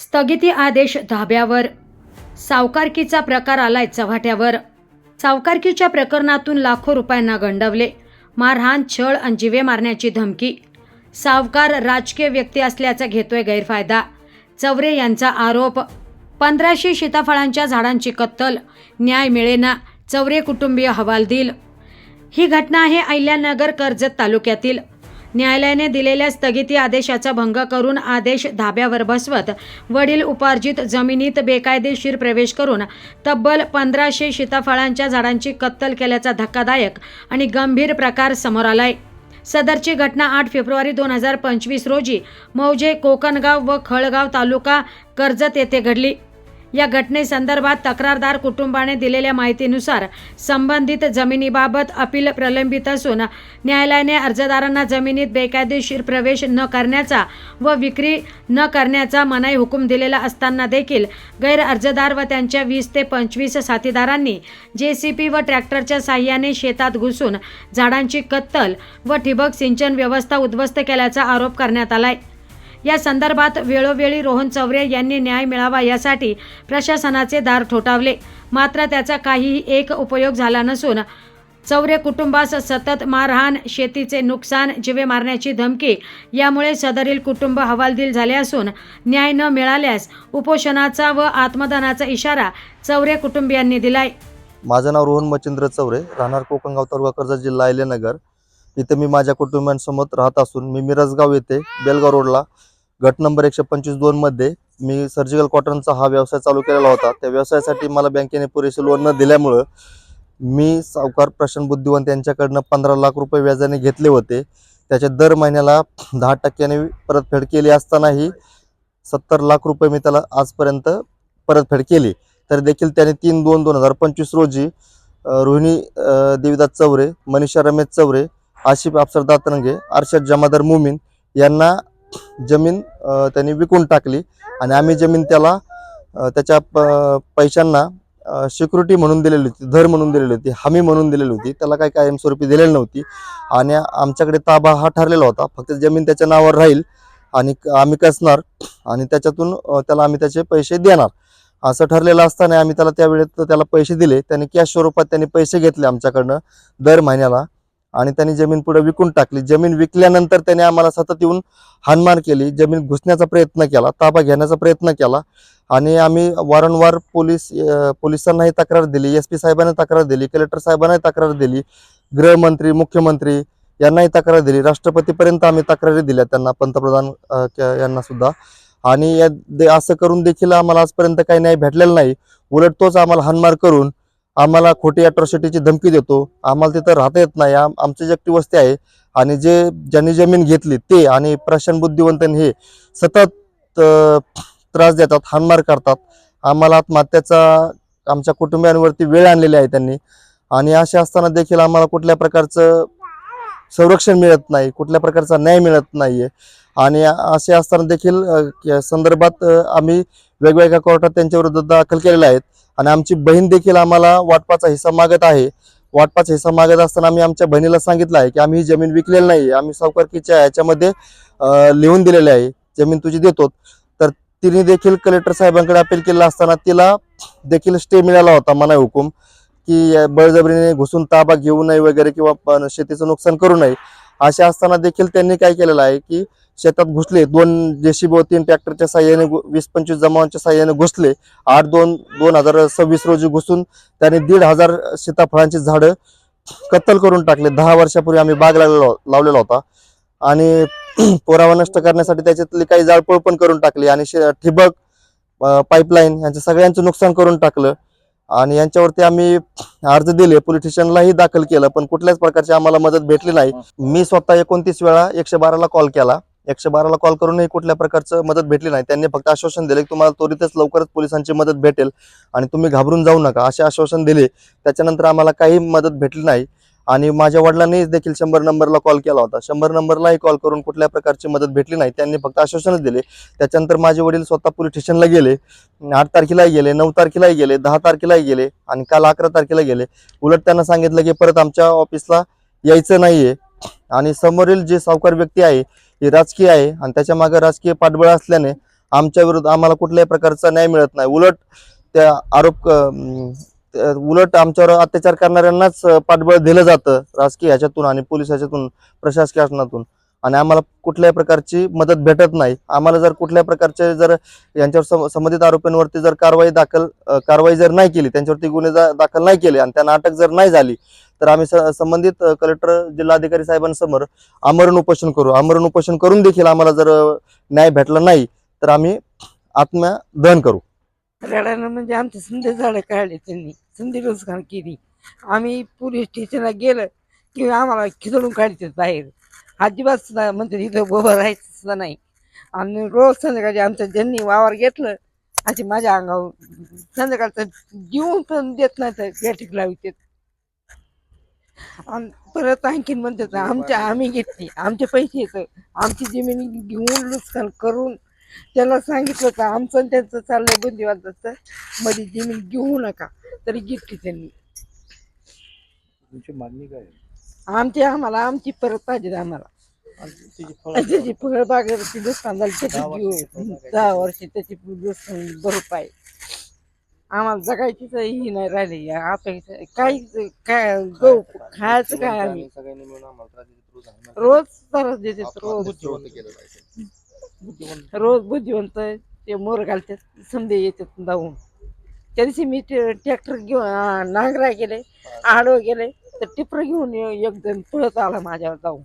स्थगिती आदेश धाब्यावर. सावकारकीचा प्रकार आलाय चव्हाट्यावर. सावकारकीच्या प्रकरणातून लाखो रुपयांना गंडवले. मारहाण, छळ आणि जीवे मारण्याची धमकी. सावकार राजकीय व्यक्ती असल्याचा घेतोय गैरफायदा. चवरे यांचा आरोप. 1500 सीताफळांच्या झाडांची कत्तल. न्याय मिळेना. चवरे कुटुंबीय हवालदिल. ही घटना आहे अहिल्यानगर कर्जत तालुक्यातील. न्यायालयाने दिलेल्या स्थगिती आदेशाचा भंग करून आदेश धाब्यावर बसवत वडील उपार्जित जमिनीत बेकायदेशीर प्रवेश करून तब्बल 1500 सीताफळांच्या झाडांची कत्तल केल्याचा धक्कादायक आणि गंभीर प्रकार समोर आलाय. सदरची घटना 8 फेब्रुवारी 2025 रोजी मौजे, कोकणगाव व खळगाव तालुका कर्जत येथे घडली. या घटनेसंदर्भात तक्रारदार कुटुंबाने दिलेल्या माहितीनुसार संबंधित जमिनीबाबत अपील प्रलंबित असून न्यायालयाने अर्जदारांना जमिनीत बेकायदेशीर प्रवेश न करण्याचा व विक्री न करण्याचा मनाई हुकूम दिलेला असताना देखील गैर अर्जदार व त्यांच्या 20 ते 25 साथीदारांनी JCP व ट्रॅक्टरच्या साहाय्याने शेतात घुसून झाडांची कत्तल व ठिबक सिंचन व्यवस्था उद्ध्वस्त केल्याचा आरोप करण्यात आलाय. या संदर्भात वेळोवेळी रोहन चवरे यांनी न्याय मिळावा यासाठी प्रशासनाचे दार ठोठावले, मात्र त्याचा काहीही एक उपयोग झाला नसून चवरे कुटुंबास सतत मारहाण, शेतीचे नुकसान, जीवे मारण्याची धमकी यामुळे सदरील कुटुंब हवालदिल झाले असून न्याय न मिळाल्यास उपोषणाचा व आत्मदानाचा इशारा चवरे कुटुंबियांनी दिलाय. माझं नाव रोहन मच्छिंद्र चवरे, राहणार कोकणगाव तालुका कर्जत, जिल्हा अहिल्यानगर. इथे मी माझ्या कुटुंबियांसोबत राहत असून मी मिरजगाव येथे बेलगाव रोडला गट नंबर 125-2 मध्ये मी सर्जिकल कॉटनचा हा व्यवसाय चालू केलेला होता. त्या व्यवसायासाठी मला बँकेने पुरेसे लोन न दिल्यामुळं मी सावकार प्रशांत बुद्धिवंत यांच्याकडनं 15 लाख रुपये व्याजाने घेतले होते. त्याचे दर महिन्याला 10% परतफेड केली असतानाही 70 लाख रुपये मी त्याला आजपर्यंत परतफेड केली. तर देखील त्याने 3/2/2025 रोजी रोहिणी देवीदास चवरे, मनीषा रमेश चवरे, आशिफ अफसर दातरंगे, अर्शद जमादार मुमीन यांना जमीन त्यांनी विकून टाकली आणि आम्ही जमीन त्याला त्याच्या पैशांना सिक्युरिटी म्हणून दिलेली होती, धर म्हणून दिलेली होती, हमी म्हणून दिलेली होती. त्याला काही कायमस्वरूपी दिलेली नव्हती आणि आमच्याकडे ताबा हा ठरलेला होता. फक्त जमीन त्याच्या नावावर राहील आणि आम्ही कसणार आणि त्याच्यातून त्याला आम्ही त्याचे पैसे देणार असं ठरलेलं असताना आम्ही त्याला त्यावेळेत त्याला पैसे दिले. त्याने कॅश स्वरूपात त्यांनी पैसे घेतले आमच्याकडनं दर महिन्याला आणि त्यांनी जमीन पुढे विकून टाकली. जमीन विकल्यानंतर त्याने आम्हाला सतत येऊन हाणमार केली, जमीन घुसण्याचा प्रयत्न केला, ताबा घेण्याचा प्रयत्न केला आणि आम्ही वारंवार पोलिसांनाही तक्रार दिली, SP साहेबांना तक्रार दिली, कलेक्टर साहेबांनाही तक्रार दिली, गृहमंत्री, मुख्यमंत्री यांनाही तक्रार दिली, राष्ट्रपतीपर्यंत आम्ही तक्रारी दिल्या त्यांना, पंतप्रधान यांना सुद्धा. आणि असं करून देखील आम्हाला आजपर्यंत काही न्याय भेटलेला नाही. उलट तोच आम्हाला हाणमार करून आम्हाला खोटी अट्रॉसिटीची धमकी देतो. आम्हाला तिथं राहता येत नाही. आमची जी एकटी वस्ती आहे आणि ज्यांनी जमीन घेतली ते आणि प्रशांत बुद्धिवंतन हे सतत त्रास देतात, हाणमार करतात. आम्हाला आत्महत्याचा आमच्या कुटुंबियांवरती वेळ आणलेली आहे त्यांनी. आणि असे असताना देखील आम्हाला कुठल्या प्रकारचं संरक्षण मिळत नाही, कुठल्या प्रकारचा न्याय मिळत नाहीये. आणि असे असताना देखील संदर्भात आम्ही वेगवेगळ्या कोर्टात त्यांच्या विरुद्ध दाखल केलेल्या आहेत आणि आमची बहीण देखील आम्हाला वाटपाचा हिस्सा मागत आहे. वाटपाचा हिस्सा मागत असताना आम्ही आमच्या बहिणीला सांगितलं आहे की आम्ही ही जमीन विकलेली नाही, आम्ही सावकारकीच्या ह्याच्यामध्ये लिहून दिलेले आहे, जमीन तुझी देतो. तर तिने देखील कलेक्टर साहेबांकडे अपील केलं असताना तिला देखील स्टे मिळाला होता, मनाई हुकूम, की बळजबरीने घुसून ताबा घेऊ नये वगैरे किंवा शेतीचं नुकसान करू नये. असे असताना देखील त्यांनी काय केलेलं आहे की शेतात घुसले, 2 JCB व 3 ट्रॅक्टरच्या साह्याने 20-25 जमावांच्या साह्याने घुसले. 8/2/2026 रोजी घुसून त्याने 1,500 सीताफळांची झाडं कत्तल करून टाकले. 10 वर्षापूर्वी आम्ही बाग लावलेला होता आणि पुरावा नष्ट करण्यासाठी त्याच्यातली काही जाळपोळ पण करून टाकली आणि ठिबक, पाईपलाईन यांच्या सगळ्यांचं नुकसान करून टाकलं. आणि यांच्यावरती आम्ही अर्ज दिले, पोलीस स्टेशनलाही दाखल केलं, पण कुठल्याच प्रकारची आम्हाला मदत भेटली नाही. मी स्वतः 29 वेळा 112ला कॉल केला. 112ला कॉल करूनही कुठल्या प्रकारचं मदत भेटली नाही. त्यांनी फक्त आश्वासन दिले की तुम्हाला त्वरितच लवकरच पोलिसांची मदत भेटेल आणि तुम्ही घाबरून जाऊ नका असे आश्वासन दिले. त्याच्यानंतर आम्हाला काही मदत भेटली नाही. आणि माझ्या वडिलांनी देखील 100 नंबरला कॉल केला होता. 100 नंबरलाही कॉल करून कुठल्या प्रकारची मदत भेटली नाही. त्यांनी फक्त आश्वासनच दिले. त्याच्यानंतर माझे वडील स्वतः पोलीस स्टेशनला गेले. 8 तारखेलाही गेले, 9 तारखेलाही गेले, 10 तारखेलाही गेले आणि काल 11 तारखेला गेले. उलट त्यांना सांगितलं की परत आमच्या ऑफिसला यायचं नाहीये. आणि समोरील जे सावकार व्यक्ती आहे हे राजकीय आहे आणि त्याच्या मागे राजकीय पाठबळ असल्याने आमच्या विरुद्ध आम्हाला कुठल्याही प्रकारचा न्याय मिळत नाही. उलट त्या उलट आमच्यावर अत्याचार करणाऱ्यांनाच पाठबळ दिलं जातं राजकीय ह्याच्यातून आणि पोलीस ह्याच्यातून, प्रशासकीय शासनातून, आणि आम्हाला कुठल्याही प्रकारची मदत भेटत नाही. आम्हाला जर कुठल्याही प्रकारचे जर यांच्यावर संबंधित आरोपींवरती जर कारवाई जर नाही केली, त्यांच्यावरती गुन्हे दाखल नाही केले आणि त्यांना अटक जर नाही झाली, तर आम्ही संबंधित कलेक्टर, जिल्हाधिकारी साहेबांसमोर आमरण उपोषण करू. आमरण उपोषण करून देखील आम्हाला जर न्याय भेटला नाही तर आम्ही आत्मदहन करू. रडायला म्हणजे आमचे संधी झाडं काढले, त्यांनी संधी रोजगार केली. आम्ही पोलीस स्टेशनला गेलं की आम्हाला खिदळून काढतात बाहेर. अजिबात सुद्धा म्हणजे इथं उभं राहायचं सुद्धा नाही. आणि रोज संध्याकाळी आमचं ज्यांनी वावर घेतलं असे माझ्या अंगावर संध्याकाळचं जीवन पण देत नाही तर गॅटिक लावतात. आणि परत आणखीन म्हणतात आम्ही घेतली, आमचे पैसे येतं, आमची जमीन घेऊन नुकसान करून त्याला सांगितलं तर आमचं आणि त्यांचं चाललंय बुद्धिवादाचं, मध्ये जमीन घेऊ नका, तरी घेतली त्यांनी. तुमची मागणी काय आहे? आम्हाला आमची परत पाहिजे आम्हाला. त्याची फळबागेवरती नुकसान झाली त्याची घेऊ 10 वर्ष त्याची नुकसान भरपाई. आम्हाला जगायचीच ही नाही राहिली. अपेक्षा काय गहू खायचं काय आम्ही रोज त्रास देते, रोज बुद्धिवंत ते मोर घालतात, समजे येतात धावून. त्या दिवशी मी ट्रॅक्टर घेऊन नांगरा गेले, आडवं गेले तर टिपर घेऊन एक जण पळत आला माझ्यावर धावून.